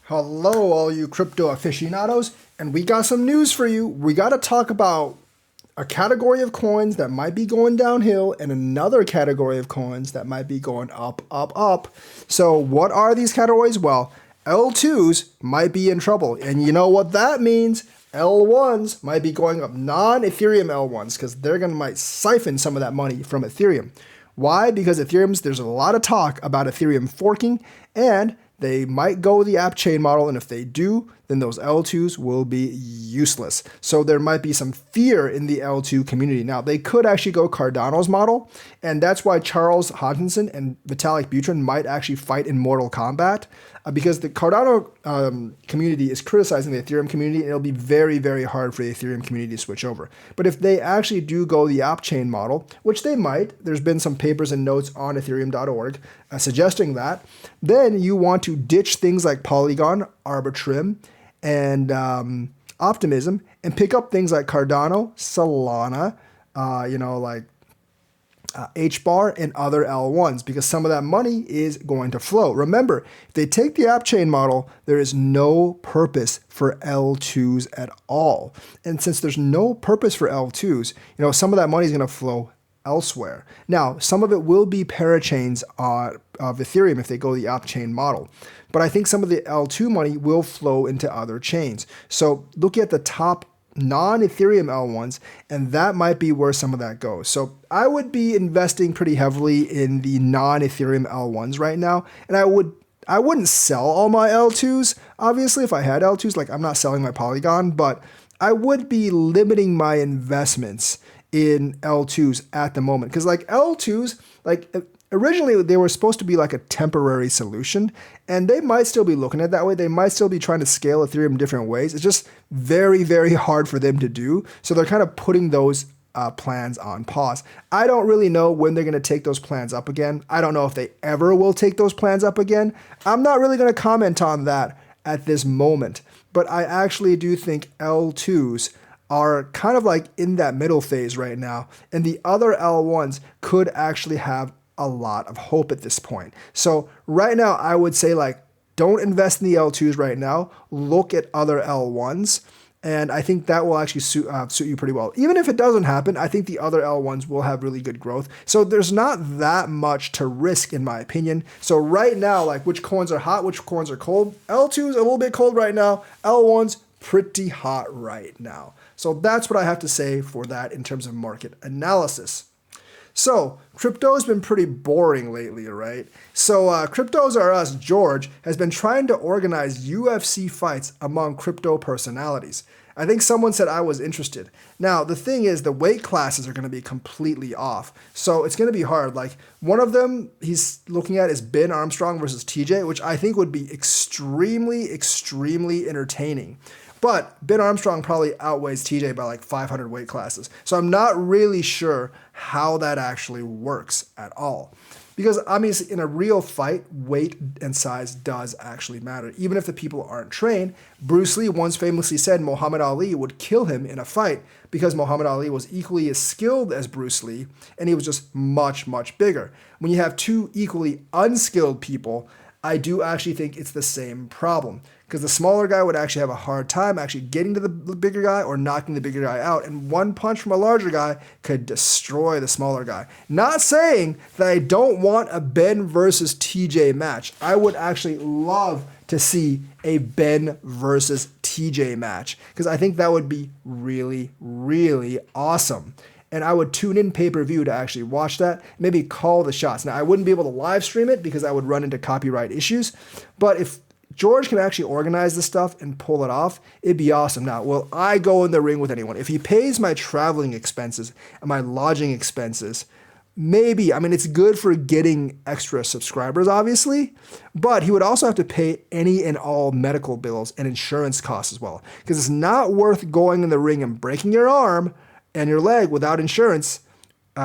Hello, all you crypto aficionados, and we got some news for you. We got to talk about a category of coins that might be going downhill and another category of coins that might be going up, up, up. So, what are these categories? Well, L2s might be in trouble, and you know what that means? L1s might be going up, non-Ethereum L1s, because they're going to might siphon some of that money from Ethereum. Why? Because there's a lot of talk about Ethereum forking, and they might go the app chain model, and if they do, then those L2s will be useless. So there might be some fear in the L2 community. Now, they could actually go Cardano's model, and that's why Charles Hoskinson and Vitalik Buterin might actually fight in Mortal Kombat, because the Cardano community is criticizing the Ethereum community, and it'll be very, very hard for the Ethereum community to switch over. But if they actually do go the app chain model, which they might, there's been some papers and notes on ethereum.org suggesting that, then you want to ditch things like Polygon, Arbitrum, and Optimism, and pick up things like Cardano, Solana, like HBAR and other L1s, because some of that money is going to flow. Remember, if they take the app chain model, there is no purpose for L2s at all. And since there's no purpose for L2s, some of that money is going to flow elsewhere. Now, some of it will be parachains of Ethereum if they go the app chain model. But I think some of the L2 money will flow into other chains. So look at the top non-Ethereum L1s, and that might be where some of that goes. So I would be investing pretty heavily in the non-Ethereum L1s right now, and I wouldn't sell all my L2s. Obviously, if I had L2s, like I'm not selling my Polygon, but I would be limiting my investments in L2s at the moment, because like L2s, like originally they were supposed to be like a temporary solution, and they might still be looking at it that way. They might still be trying to scale Ethereum different ways. It's just very, very hard for them to do. So they're kind of putting those plans on pause. I don't really know when they're going to take those plans up again. I don't know if they ever will take those plans up again. I'm not really going to comment on that at this moment, but I actually do think L2s are kind of like in that middle phase right now, and the other L1s could actually have a lot of hope at this point. So right now, I would say like, don't invest in the L2s right now. Look at other L1s. And I think that will actually suit you pretty well. Even if it doesn't happen, I think the other L1s will have really good growth. So there's not that much to risk, in my opinion. So right now, like which coins are hot, which coins are cold. L2s a little bit cold right now. L1s pretty hot right now. So that's what I have to say for that in terms of market analysis. So, crypto has been pretty boring lately, right? So, Cryptos R Us George has been trying to organize UFC fights among crypto personalities. I think someone said I was interested. Now, the thing is, the weight classes are going to be completely off. So, it's going to be hard. Like, one of them he's looking at is Ben Armstrong versus TJ, which I think would be extremely, extremely entertaining. But Ben Armstrong probably outweighs TJ by like 500 weight classes. So I'm not really sure how that actually works at all. Because obviously in a real fight, weight and size does actually matter. Even if the people aren't trained, Bruce Lee once famously said Muhammad Ali would kill him in a fight because Muhammad Ali was equally as skilled as Bruce Lee, and he was just much, much bigger. When you have two equally unskilled people, I do actually think it's the same problem, because the smaller guy would actually have a hard time actually getting to the bigger guy or knocking the bigger guy out, and one punch from a larger guy could destroy the smaller guy. Not saying that I don't want a Ben versus TJ match. I would actually love to see a Ben versus TJ match, because I think that would be really, really awesome. And I would tune in pay-per-view to actually watch that, maybe call the shots. Now, I wouldn't be able to live stream it because I would run into copyright issues. But if George can actually organize this stuff and pull it off, it'd be awesome. Now, will I go in the ring with anyone? If he pays my traveling expenses and my lodging expenses, maybe. I mean, it's good for getting extra subscribers, obviously, but he would also have to pay any and all medical bills and insurance costs as well, because it's not worth going in the ring and breaking your arm and your leg without insurance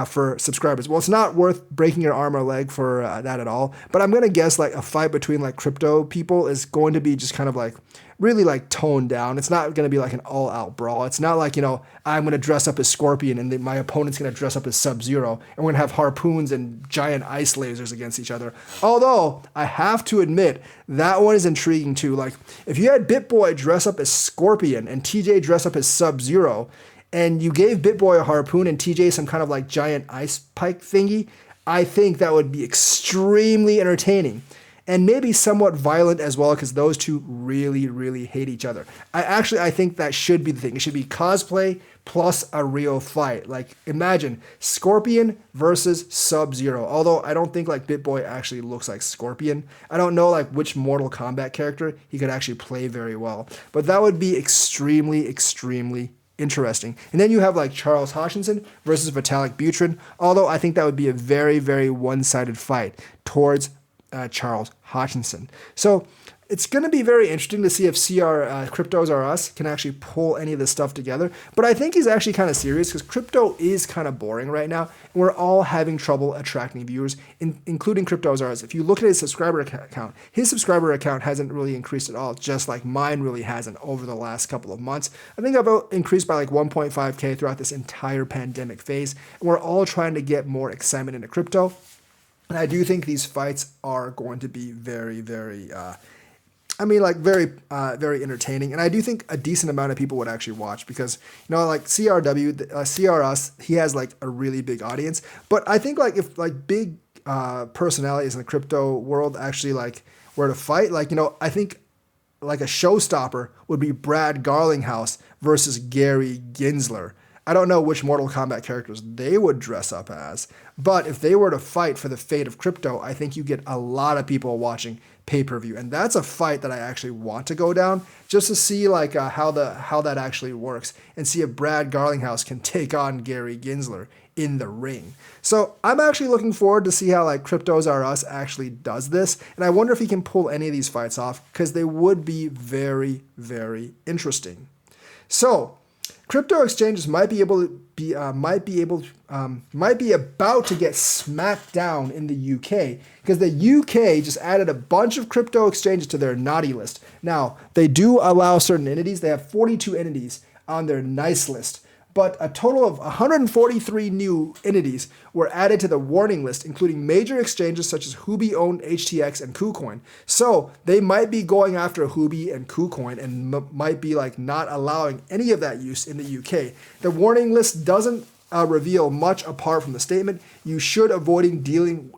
for subscribers. Well, it's not worth breaking your arm or leg for that at all. But I'm gonna guess like a fight between like crypto people is going to be just kind of like really like toned down. It's not gonna be like an all-out brawl. It's not like, I'm gonna dress up as Scorpion and my opponent's gonna dress up as Sub-Zero and we're gonna have harpoons and giant ice lasers against each other. Although I have to admit that one is intriguing too. Like if you had BitBoy dress up as Scorpion and TJ dress up as Sub-Zero, and you gave BitBoy a harpoon and TJ some kind of like giant ice pike thingy, I think that would be extremely entertaining and maybe somewhat violent as well, because those two really, really hate each other. I think that should be the thing. It should be cosplay plus a real fight. Like imagine Scorpion versus Sub-Zero. Although I don't think like BitBoy actually looks like Scorpion. I don't know like which Mortal Kombat character he could actually play very well. But that would be extremely, extremely interesting. And then you have like Charles Hoshinson versus Vitalik Buterin, although I think that would be a very, very one-sided fight towards Charles Hoshinson. So it's going to be very interesting to see if Cryptos R Us can actually pull any of this stuff together. But I think he's actually kind of serious because crypto is kind of boring right now. And we're all having trouble attracting viewers, including Cryptos R Us. If you look at his subscriber account, his subscriber account hasn't really increased at all, just like mine really hasn't over the last couple of months. I think I've increased by like 1.5K throughout this entire pandemic phase. And we're all trying to get more excitement into crypto. And I do think these fights are going to be very, very very entertaining. And I do think a decent amount of people would actually watch because, like CR Us, he has like a really big audience. But I think like if like big personalities in the crypto world actually like were to fight, I think like a showstopper would be Brad Garlinghouse versus Gary Gensler. I don't know which Mortal Kombat characters they would dress up as, but if they were to fight for the fate of crypto, I think you get a lot of people watching pay-per-view, and that's a fight that I actually want to go down just to see like how that actually works and see if Brad Garlinghouse can take on Gary Gensler in the ring. So I'm actually looking forward to see how like Cryptos R Us actually does this, and I wonder if he can pull any of these fights off because they would be very, very interesting. So crypto exchanges might be about to get smacked down in the UK because the UK just added a bunch of crypto exchanges to their naughty list. Now, they do allow certain entities. They have 42 entities on their nice list, but a total of 143 new entities were added to the warning list, including major exchanges such as Huobi-owned HTX and KuCoin. So they might be going after Huobi and KuCoin and might be like not allowing any of that use in the UK. The warning list doesn't reveal much apart from the statement, you should avoid dealing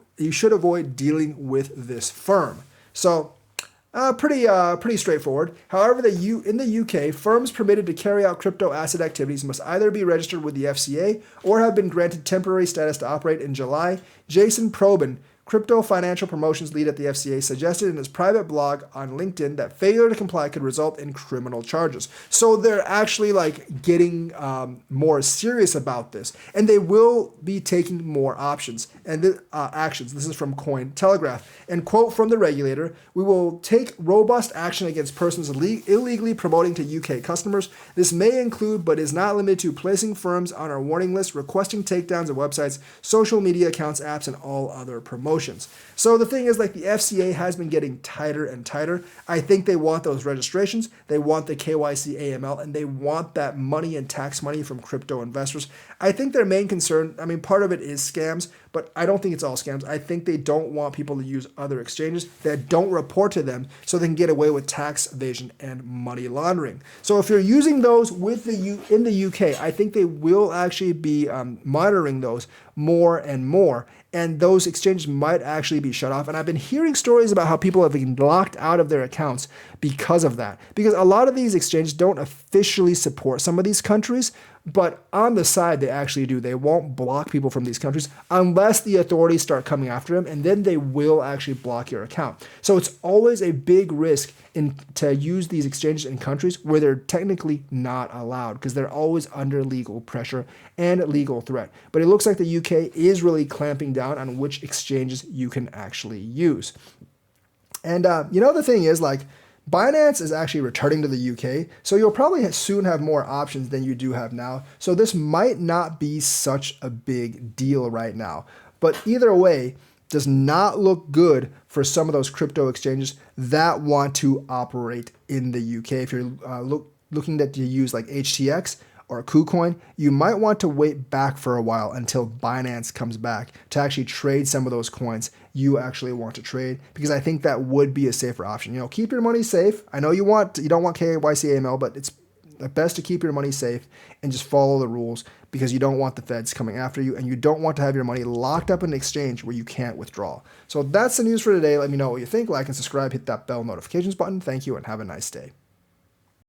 with this firm. So pretty straightforward. However, in the UK, firms permitted to carry out crypto asset activities must either be registered with the FCA or have been granted temporary status to operate. In July, Jason Probin, crypto financial promotions lead at the FCA, suggested in his private blog on LinkedIn that failure to comply could result in criminal charges. So they're actually like getting more serious about this, and they will be taking more options and actions. This is from Cointelegraph. And quote from the regulator, "We will take robust action against persons illegally promoting to UK customers. This may include, but is not limited to, placing firms on our warning list, requesting takedowns of websites, social media accounts, apps, and all other promotions." So the thing is, like, the FCA has been getting tighter and tighter. I think they want those registrations, they want the KYC AML, and they want that money and tax money from crypto investors. I think their main concern, part of it is scams, but I don't think it's all scams. I think they don't want people to use other exchanges that don't report to them so they can get away with tax evasion and money laundering. So if you're using those in the UK, I think they will actually be monitoring those more and more. And those exchanges might actually be shut off. And I've been hearing stories about how people have been locked out of their accounts because of that. Because a lot of these exchanges don't officially support some of these countries, but on the side, they actually do. They won't block people from these countries unless the authorities start coming after them, and then they will actually block your account. So it's always a big risk to use these exchanges in countries where they're technically not allowed because they're always under legal pressure and legal threat. But it looks like the UK is really clamping down on which exchanges you can actually use. And the thing is, like, Binance is actually returning to the UK, so you'll probably soon have more options than you do have now. So this might not be such a big deal right now. But either way, does not look good for some of those crypto exchanges that want to operate in the UK. If you're looking to use like HTX or KuCoin, you might want to wait back for a while until Binance comes back to actually trade some of those coins you actually want to trade, because I think that would be a safer option. You know, keep your money safe. I know you don't want KYC AML, but it's best to keep your money safe and just follow the rules, because you don't want the feds coming after you, and you don't want to have your money locked up in an exchange where you can't withdraw. So that's the news for today. Let me know what you think. Like and subscribe, hit that bell notifications button. Thank you and have a nice day.